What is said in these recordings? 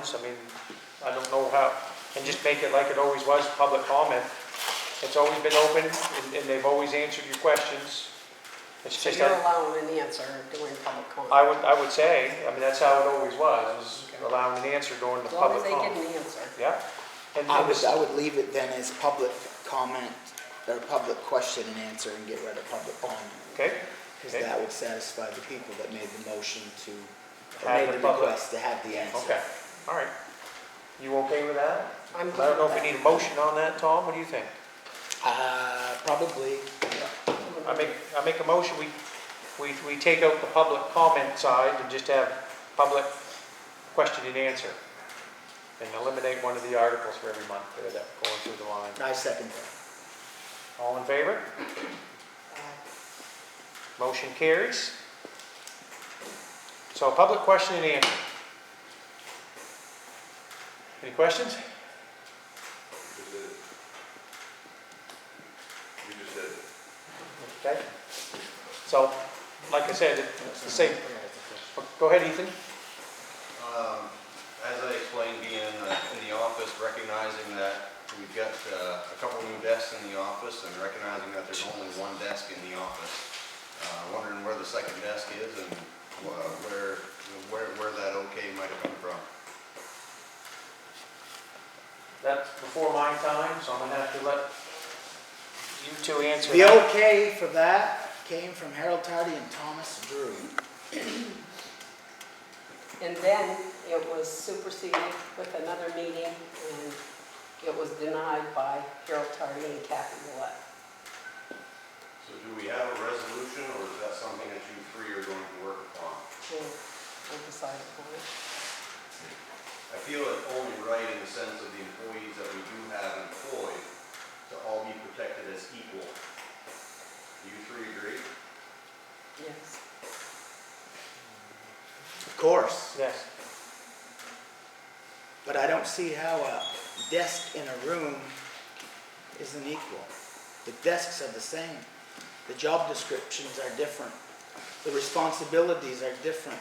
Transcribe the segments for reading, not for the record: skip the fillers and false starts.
comments. I mean, I don't know how, and just make it like it always was, public comment. It's always been open, and they've always answered your questions. It's So just you're that, allowing an answer during public comment? I would say, I mean, that's how it always was allowing an answer during the As long as public they comment. get an answer. Yeah. And I this- would leave it then as public comment, or public question and answer, and get rid of public comment. Okay. Because that would satisfy the people that made the motion to, or Have made the the public- request to have the answer. Okay, all right. You okay with that? I'm I don't know if good you with need a motion on that, Tom, what do you think? Probably. I make a motion, we take out the public comment side and just have public question and answer. And eliminate one of the articles for every month there that going through the line. I second that. All in favor? Motion carries. So public question and answer. Any questions? You just did it. Okay. So, like I said, it's the same. Go ahead, Ethan. As I explained, being in the office, recognizing that we've got a couple new desks in the office and recognizing that there's only one desk in the office. Wondering where the second desk is and where that okay might have come from. That's before my time, so I'm gonna have to let you two answer The that. okay for that came from Harold Tardy and Thomas Drew. And then it was superseded with another meeting, and it was denied by Harold Tardy and Kathy Willett. So do we have a resolution, or is that something that you three are going to work upon? We'll decide upon it. I feel it's only right in the sense of the employees that we do have employed to all be protected as equal. Do you three agree? Yes. Of course. Yes. But I don't see how a desk in a room isn't equal. The desks are the same. The job descriptions are different. The responsibilities are different.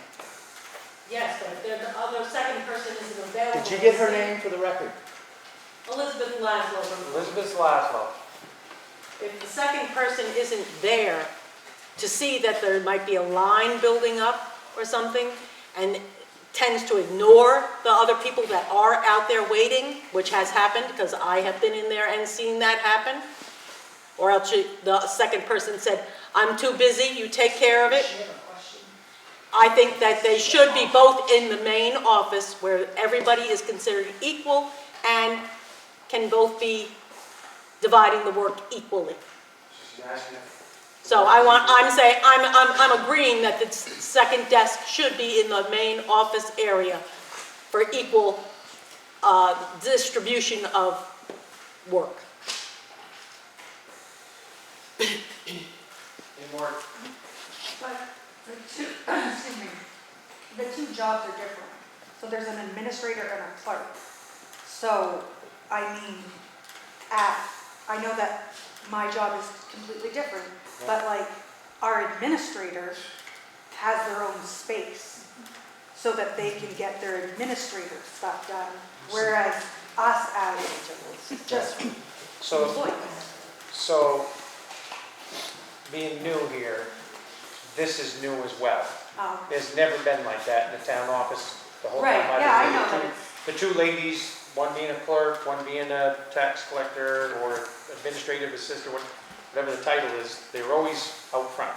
Yes, but if the other second person isn't available. Did you get her name for the record? Elizabeth Laszlo. Elizabeth Laszlo. If the second person isn't there to see that there might be a line building up or something, and tends to ignore the other people that are out there waiting, which has happened, because I have been in there and seen that happen, or else the second person said, I'm too busy, you take care of it. I think that they should be both in the main office where everybody is considered equal and can both be dividing the work equally. So I'm agreeing that the second desk should be in the main office area for equal distribution of work. Any more? But the two, excuse me, the two jobs are different. So there's an administrator and a clerk. So, I mean, I know that my job is completely different, but like our administrator has their own space so that they can get their administrator stuff done, whereas us as just employees. So, being new here, this is new as well. There's never been like that in the town office the whole time. Right, yeah, I know that The two ladies, one being a clerk, one being a tax collector or administrative assistant, whatever the title is, they were always out front.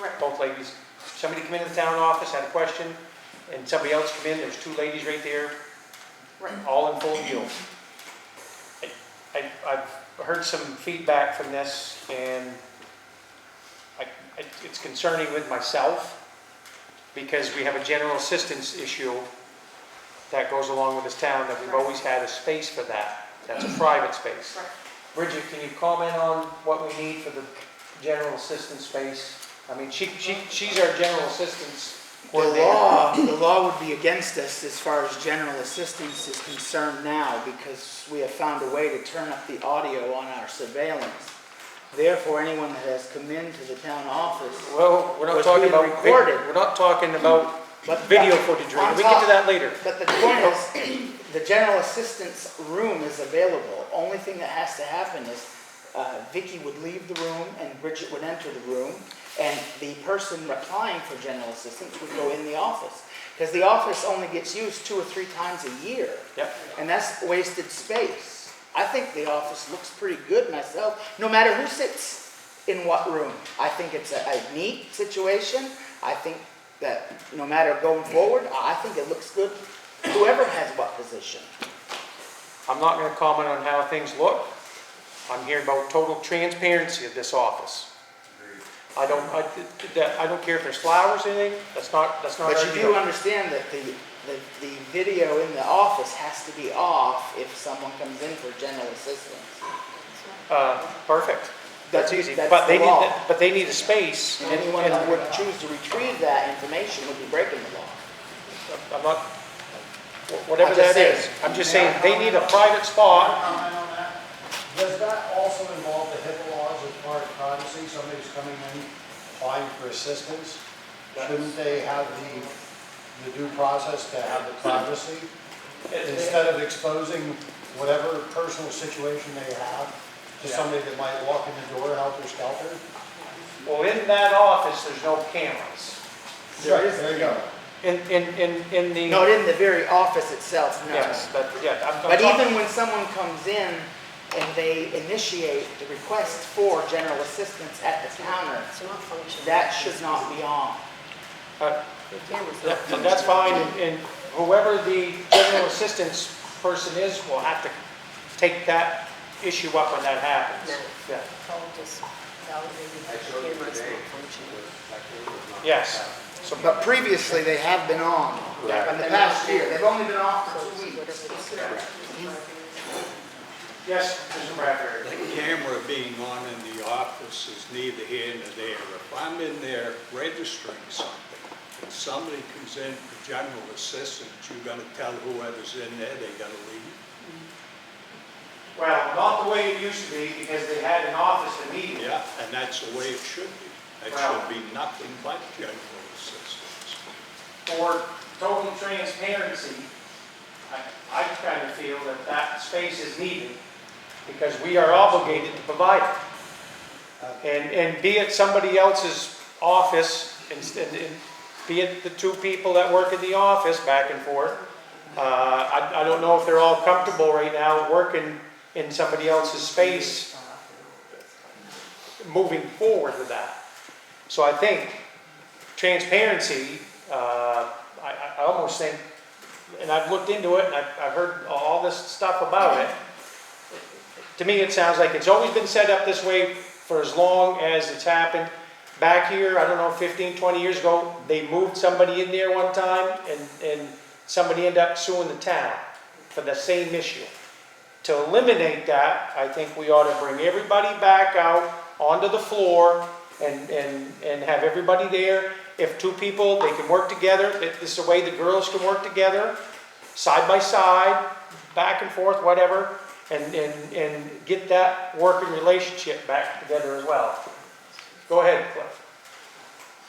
Right. Both ladies. Somebody come into the town office, had a question, and somebody else come in, there's two ladies right there, Right. all in full view. I've heard some feedback from this, and it's concerning with myself, because we have a general assistance issue that goes along with this town, that we've always had a space for that. That's a private space. Right. Bridget, can you comment on what we need for the general assistance space? I mean, she's our general assistance coordinator. The law would be against us as far as general assistance is concerned now, because we have found a way to turn up the audio on our surveillance. Therefore, anyone that has come into the town office, Well, we're not was talking being about recorded. We're not talking about But- video footage. We On get to top- that later. but the point is, the general assistance room is available. Only thing that has to happen is Vicky would leave the room and Bridget would enter the room, and the person applying for general assistance would go in the office. Because the office only gets used 2 or 3 times a year. Yep. And that's wasted space. I think the office looks pretty good myself, no matter who sits in what room. I think it's a neat situation. I think that no matter going forward, I think it looks good, whoever has what position. I'm not gonna comment on how things look. I'm here about total transparency of this office. I don't care if there's flowers or anything, that's not But our you do deal. understand that the video in the office has to be off if someone comes in for general assistance. Perfect, that's easy, That's but the law. they need a space, And anyone that would choose to retrieve that information would be breaking the law. I'm not, whatever I'm just that is, saying. I'm just saying, they need a private spot. Comment on that? Does that also involve the HIPAA laws as part of privacy? Somebody's coming in applying for assistance? Shouldn't they have the due process to have the privacy? Instead of exposing whatever personal situation they have to somebody that might walk in the door helter-skelter? Well, in that office, there's no cameras. There you go. In the. Not in the very office itself, no. Yes, I'm But talking- even when someone comes in and they initiate the request for general assistance at the counter, It's not functioning. that should not be on. uh, The camera's not and that's fine, and whoever the general assistance person is will have to take that issue up when that happens. No. Yeah. told us validated that the camera's not functioning. Yes, so, But previously, they have been on. Yeah. In the past year, they've only been off for 2 weeks. yes, Mr. Bradbury. The camera being on in the office is neither here nor there. If I'm in there registering something, and somebody comes in for general assistance, you're gonna tell whoever's in there they gotta leave? Well, not the way it used to be, because they had an office immediately. Yeah, and that's the way it should be. It Well- should be nothing but general assistance. For total transparency, I kind of feel that that space is needed because we are obligated to provide it. And be it somebody else's office, and be it the 2 people that work in the office back and forth. I don't know if they're all comfortable right now working in somebody else's space, moving forward with that. So I think transparency, I almost think, and I've looked into it, and I've heard all this stuff about it. To me, it sounds like it's always been set up this way for as long as it's happened. Back here, I don't know, 15, 20 years ago, they moved somebody in there one time, and somebody ended up suing the town for the same issue. To eliminate that, I think we ought to bring everybody back out onto the floor and have everybody there. If 2 people, they can work together. This is the way the girls can work together, side by side, back and forth, whatever, and get that working relationship back together as well. Go ahead, Cliff.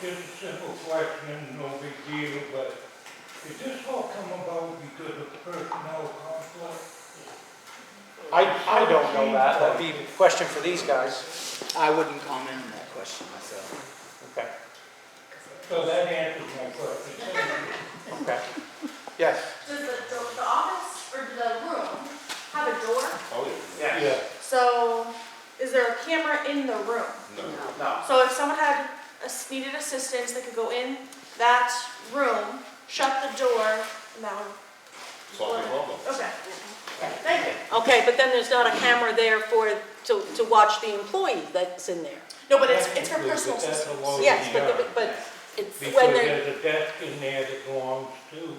Just a simple question, no big deal, but did this all come about because of personnel conflict? I don't know that. That'd be a question for these guys. I wouldn't comment on that question myself. Okay, So that answers my question. okay. Yes? Does the office or the room have a door? Oh, Yes. So is there a camera in the room? No. So if someone had needed assistance, they could go in that room, shut the door, and that would. Solve the problem. Okay. Thank you. Okay, but then there's not a camera there to watch the employee that's in there. No, but it's for Technically, personal but that's systems. a load Yes, of yard. but it's Because when they're, there's a desk in there that belongs to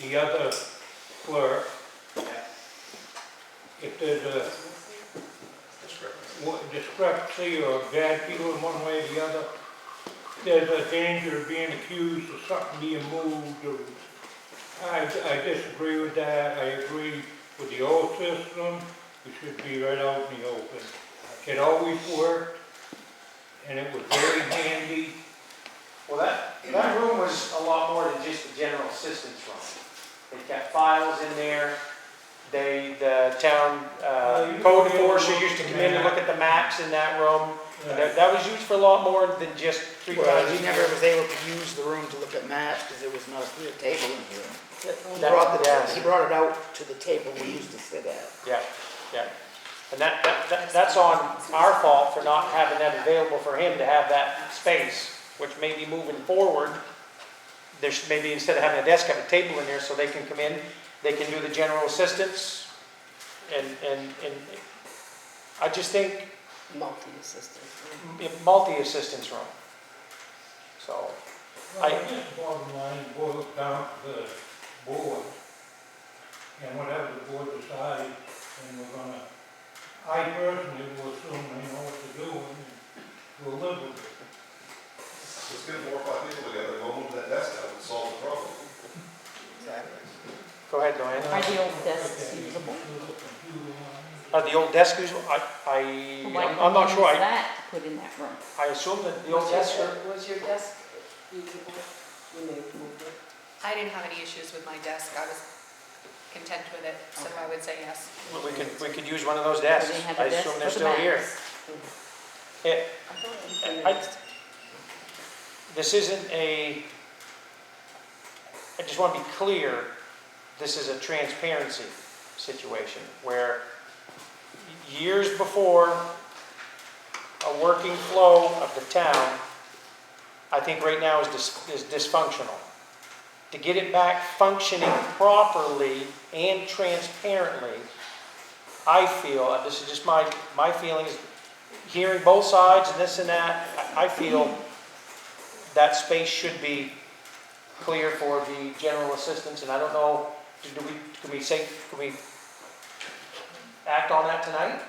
the other clerk. If there's a discrepancy or bad feeling one way or the other, there's a danger of being accused of something being moved. Or I disagree with that. I agree with the old system. We should be right out in the open. It always worked, and it was very handy. Well, that room was a lot more than just a general assistance room. They kept files in there, the town code enforcer used to come in and look at the maps in that room. And that was used for a lot more than just 3 Well, times a he year. never was able to use the room to look at maps because there was not a clear table in the room. Yes. He brought it out to the table we used to sit at. Yeah, yeah. And that's on our fault for not having that available for him to have that space, which may be moving forward. There's maybe instead of having a desk, have a table in there so they can come in, they can do the general assistance. And I just think Multi-assistant. multi-assistance room. So, Well, I guess the bottom line boils down to the board, and whatever the board decides, and we're gonna, I personally will assume they know what they're doing, and we'll live with it. Let's get 4 or 5 people together, we'll move that desk out and solve the problem. Exactly. go ahead, Diane. Are the old desks usable? The old desk, I'm not sure, that to put in that room? I assume that the old desk, Was your desk usable? You may have moved it. I didn't have any issues with my desk, I was content with it, so I would say yes. we could use one of those desks. I assume they're still here. It- I thought you I- finished. This isn't I just want to be clear, this is a transparency situation where years before a working flow of the town, I think right now is dysfunctional. To get it back functioning properly and transparently, I feel, this is just my feelings, hearing both sides and this and that, I feel that space should be clear for the general assistance, and I don't know, can we act on that tonight?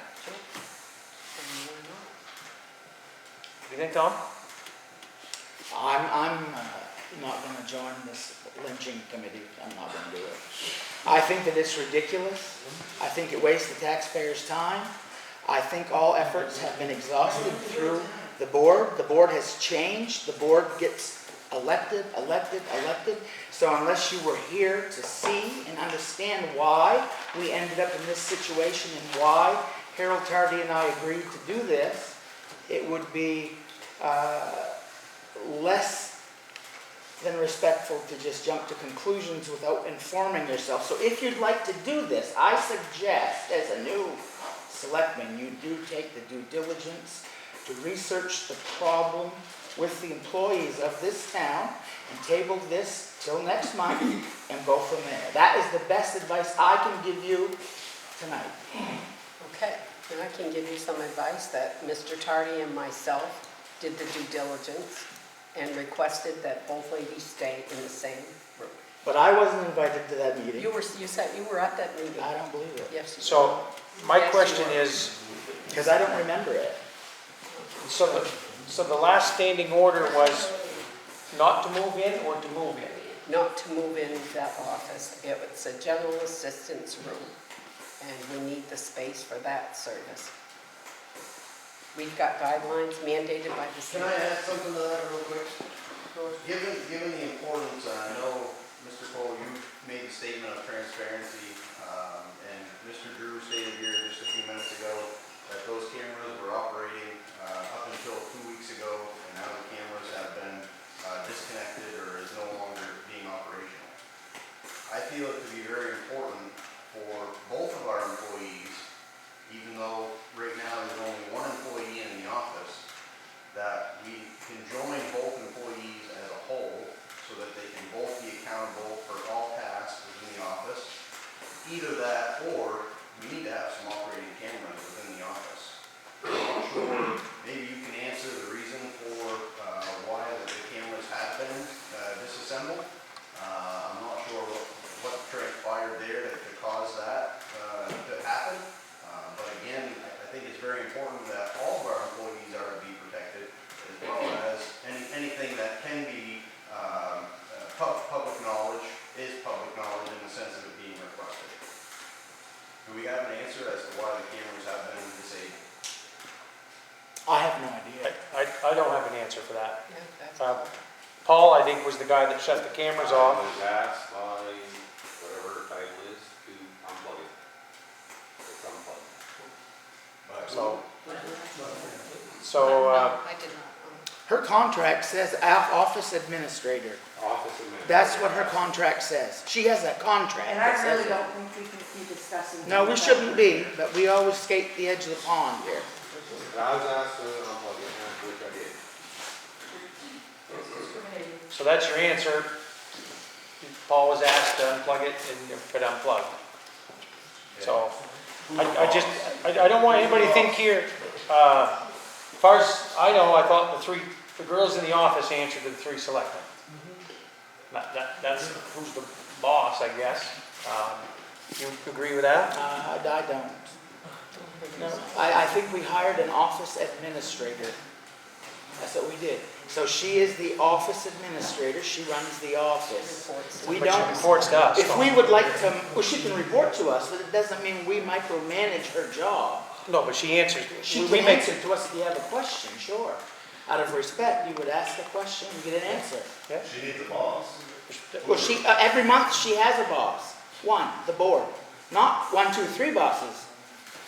Do you think, Tom? I'm not gonna join this lynching committee, I'm not gonna do it. I think that it's ridiculous, I think it wastes the taxpayers' time. I think all efforts have been exhausted through the board has changed, the board gets elected. So unless you were here to see and understand why we ended up in this situation and why Harold Tardy and I agreed to do this, it would be less than respectful to just jump to conclusions without informing yourself. So if you'd like to do this, I suggest as a new selectman, you do take the due diligence to research the problem with the employees of this town and table this till next month and go from there. That is the best advice I can give you tonight. Okay, and I can give you some advice that Mr. Tardy and myself did the due diligence and requested that both ladies stay in the same room. But I wasn't invited to that meeting. You said you were at that meeting. I don't believe it. Yes. you So, my Yes, you question are. is, Because I don't remember it. so the last standing order was not to move in or to move in? Not to move in that office. It's a general assistance room, and we need the space for that service. We've got guidelines mandated by the Can state. I add something to that real quick? Given the importance, and I know, Mr. Cole, you made the statement of transparency, and Mr. Drew stated here just a few minutes ago that those cameras were operating up until 2 weeks ago, and now the cameras have been disconnected or is no longer being operational. I feel it to be very important for both of our employees, even though right now there's only one employee in the office, that we can join both employees as a whole so that they can both be accountable for all tasks within the office. Either that or we need to have some operating cameras within the office. I'm not sure, maybe you can answer the reason for why the cameras have been disassembled. I'm not sure what transpired there to cause that to happen. But again, I think it's very important that all of our employees are to be protected, as well as anything that can be public knowledge is public knowledge in the sense of it being requested. Do we have an answer as to why the cameras have been disabled? I have no idea. I don't have an answer for that. Yeah, that's Paul, I think, was the guy that shut the cameras off. I was asked by whatever her title is to unplug it. So, No, I did not. Her contract says office administrator. That's what her contract says. She has a contract And that I says really it. don't think we can be discussing. No, we that. shouldn't be, but we always skate the edge of the pond here. I was asked to unplug it, which I did. so that's your answer. Paul was asked to unplug it and it could unplug. So, I don't want anybody to think here, as far as I know, I thought the girls in the office answered to the 3 selectmen. That's who's the boss, I guess. You agree with that? I don't. No, I think we hired an office administrator. That's what we did. So she is the office administrator, she runs the office. We But she don't, reports to us. if we would like to, well, she can report to us, but it doesn't mean we micromanage her job. No, but she answers. She We can make- answer to us if you have a question, sure. Out of respect, you would ask a question and get an answer. She needs a boss. Well, every month she has a boss. One, the board. Not 1, 2, 3 bosses.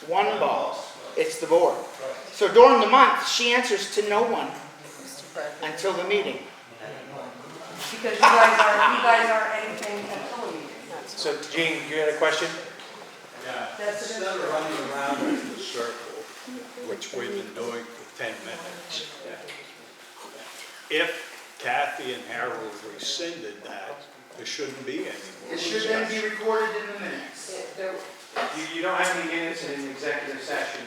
One boss. It's the board. So during the month, she answers to no one until the meeting. Because you guys aren't anything until a meeting. So Gene, you had a question? Yeah, That's it. instead of running around in the circle, which we've been doing for 10 minutes, if Kathy and Harold rescinded that, there shouldn't be any more It should then be discussion. recorded in the minutes. You don't have any minutes in an executive session.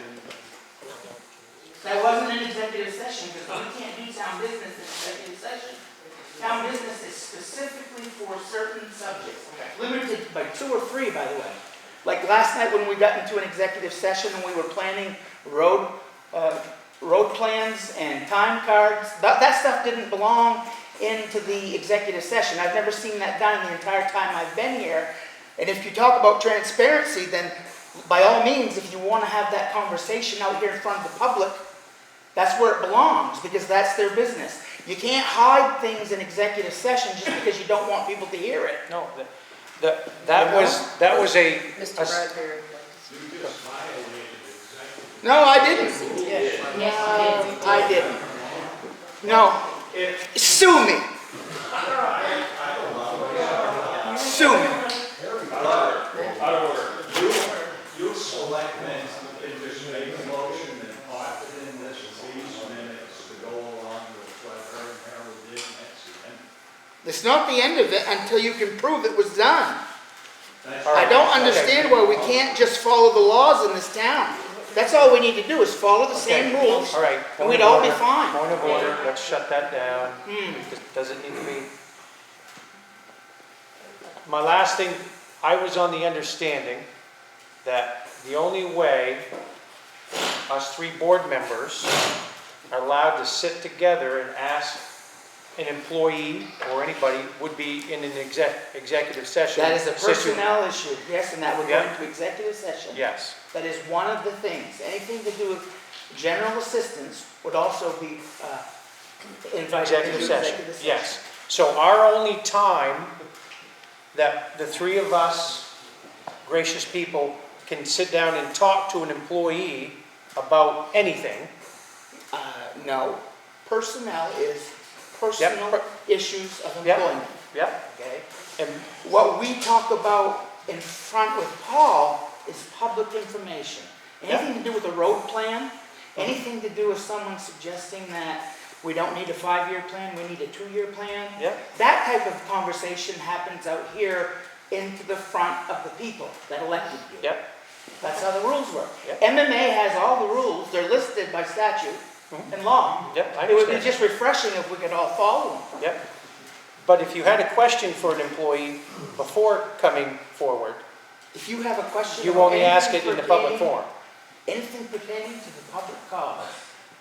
That wasn't an executive session because we can't do town business in executive session. Town business is specifically for certain subjects, limited by 2 or 3, by the way. Like last night when we got into an executive session and we were planning road plans and time cards, that stuff didn't belong into the executive session. I've never seen that done the entire time I've been here. And if you talk about transparency, then by all means, if you want to have that conversation out here in front of the public, that's where it belongs, because that's their business. You can't hide things in executive session just because you don't want people to hear it. No, that was a, Mr. Bradbury. You just violated executive. No, I didn't. No, I didn't. No. Sue me. Sue me. You selectmen can just make a motion and pop it in these minutes to go along with what her and Harold did next year. It's not the end of it until you can prove it was done. That's All I right. don't understand why we can't just follow the laws in this town. That's all we need to do is follow the same Okay. rules. All right. And we'd all be fine. Point of order, let's shut that down. Does it need to be? My last thing, I was on the understanding that the only way us 3 board members are allowed to sit together and ask an employee or anybody would be in an executive session. That is a personnel issue, yes, and that would go Yeah. into executive session. Yes. That is one of the things. Anything to do with general assistance would also be invited to Executive do session, executive session. yes. So our only time that the 3 of us gracious people can sit down and talk to an employee about anything. No, personnel is personal issues of Yep. employment, Yep. okay? And What we talk about in front with Paul is public information. Anything to do with a road plan, anything to do with someone suggesting that we don't need a 5-year plan, we need a 2-year plan. Yep. That type of conversation happens out here into the front of the people that elected you. Yep. That's how the rules work. Yep. MMA has all the rules, they're listed by statute and law. Yep, I It would be understand. just refreshing if we could all follow them. Yep. But if you had a question for an employee before coming forward, If you have a question you about only ask it anything in the public pertaining- forum. Anything pertaining to the public cause,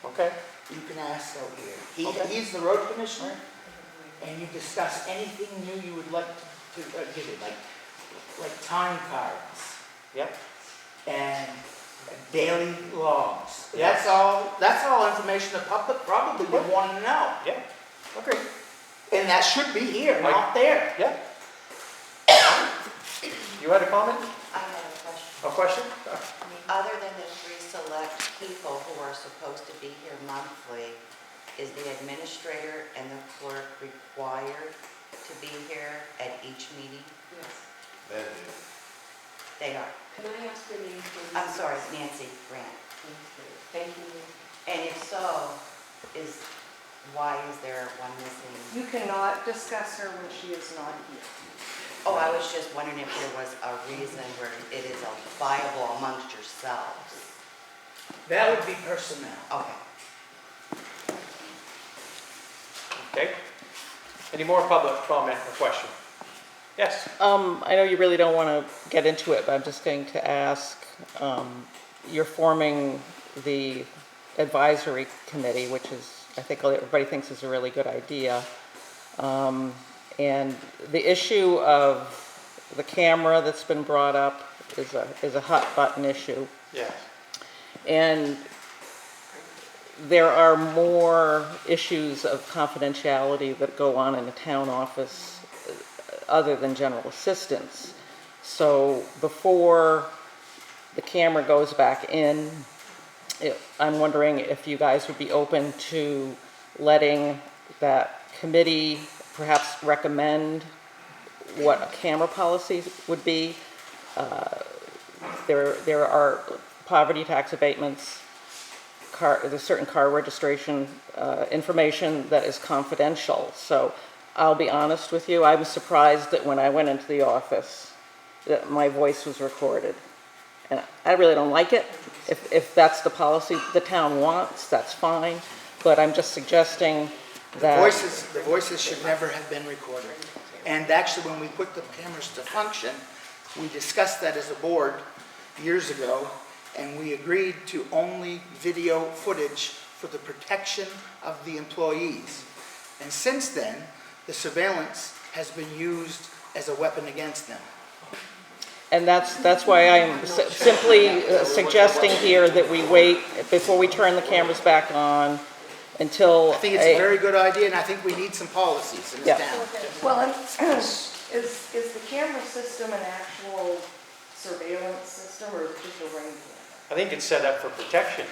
Okay? you can ask out here. Okay. He's the road commissioner, and you discuss anything new you would like to give it, like time cards Yep. and daily logs. Yeah. That's all information the public probably would want to know. Yep. Okay. And that should be here, not there. Yeah. You had a comment? I have a question. A question? I mean, other than the 3 select, who supposed to be here monthly, is the administrator and the clerk required to be here at each meeting? Yes. Then, They are. Can I ask your name, please? I'm sorry, Nancy Grant. Thank you. And if so, why is there one missing? You cannot discuss her when she is not here. Oh, I was just wondering if there was a reason where it is viable amongst yourselves. That would be personnel. Okay. Okay? Any more public comment or question? Yes? I know you really don't want to get into it, but I'm just going to ask, you're forming the advisory committee, which is, I think everybody thinks is a really good idea. And the issue of the camera that's been brought up is a hot button issue. Yes. And there are more issues of confidentiality that go on in the town office other than general assistance. So before the camera goes back in, I'm wondering if you guys would be open to letting that committee perhaps recommend what a camera policy would be. There are poverty tax abatements, there's certain car registration information that is confidential. So I'll be honest with you, I was surprised that when I went into the office that my voice was recorded. And I really don't like it. If that's the policy the town wants, that's fine. But I'm just suggesting that... The voices should never have been recorded. And actually, when we put the cameras to function, we discussed that as a board years ago, and we agreed to only video footage for the protection of the employees. And since then, the surveillance has been used as a weapon against them. And that's why I'm simply suggesting here that we wait before we turn the cameras back on until... I think it's a very good idea, and I think we need some policies in this town. Well, and is the camera system an actual surveillance system, or is it just a ring camera? I think it's set up for protection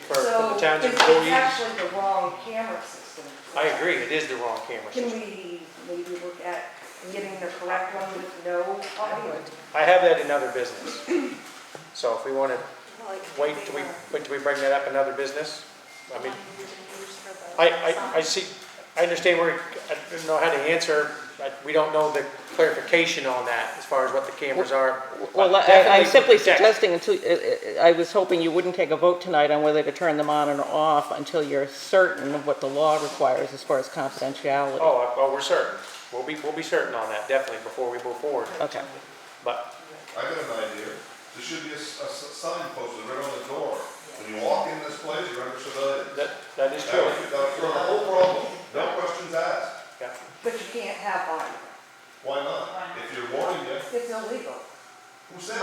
for So the town's it's employees. actually the wrong camera system. I agree, it is the wrong camera Can system. we maybe look at getting the correct one with no audio? I have that in other business. So if we want to wait till we bring that up in other business, I mean, I see, I understand where, I don't know how to answer, we don't know the clarification on that as far as what the cameras are. Well, But I'm definitely simply protect. suggesting I was hoping you wouldn't take a vote tonight on whether to turn them on or off until you're certain of what the law requires as far as confidentiality. Oh, we're certain. We'll be certain on that, definitely, before we move forward. Okay. But, I got an idea. There should be a sign posted right on the door. When you walk in this place, you're under surveillance. that is true. That would cure the whole problem. No questions asked. Yeah. But you can't have audio. Why not? If you're warning you, It's illegal. who says?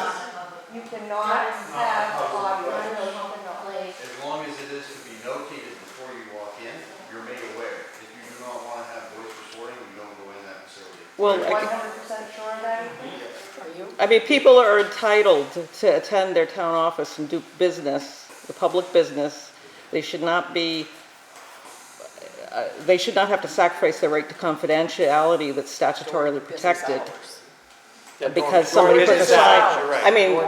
You cannot have audio. As long as it is to be notated before you walk in, you're made aware. If you do not want to have voice recording, you don't go in that facility. Well, 100% sure of that? I mean, people are entitled to attend their town office and do business, the public business. They should not have to sacrifice their right to confidentiality that's statutorily protected Yeah, because during somebody put a business sign. hours, you're right. I mean,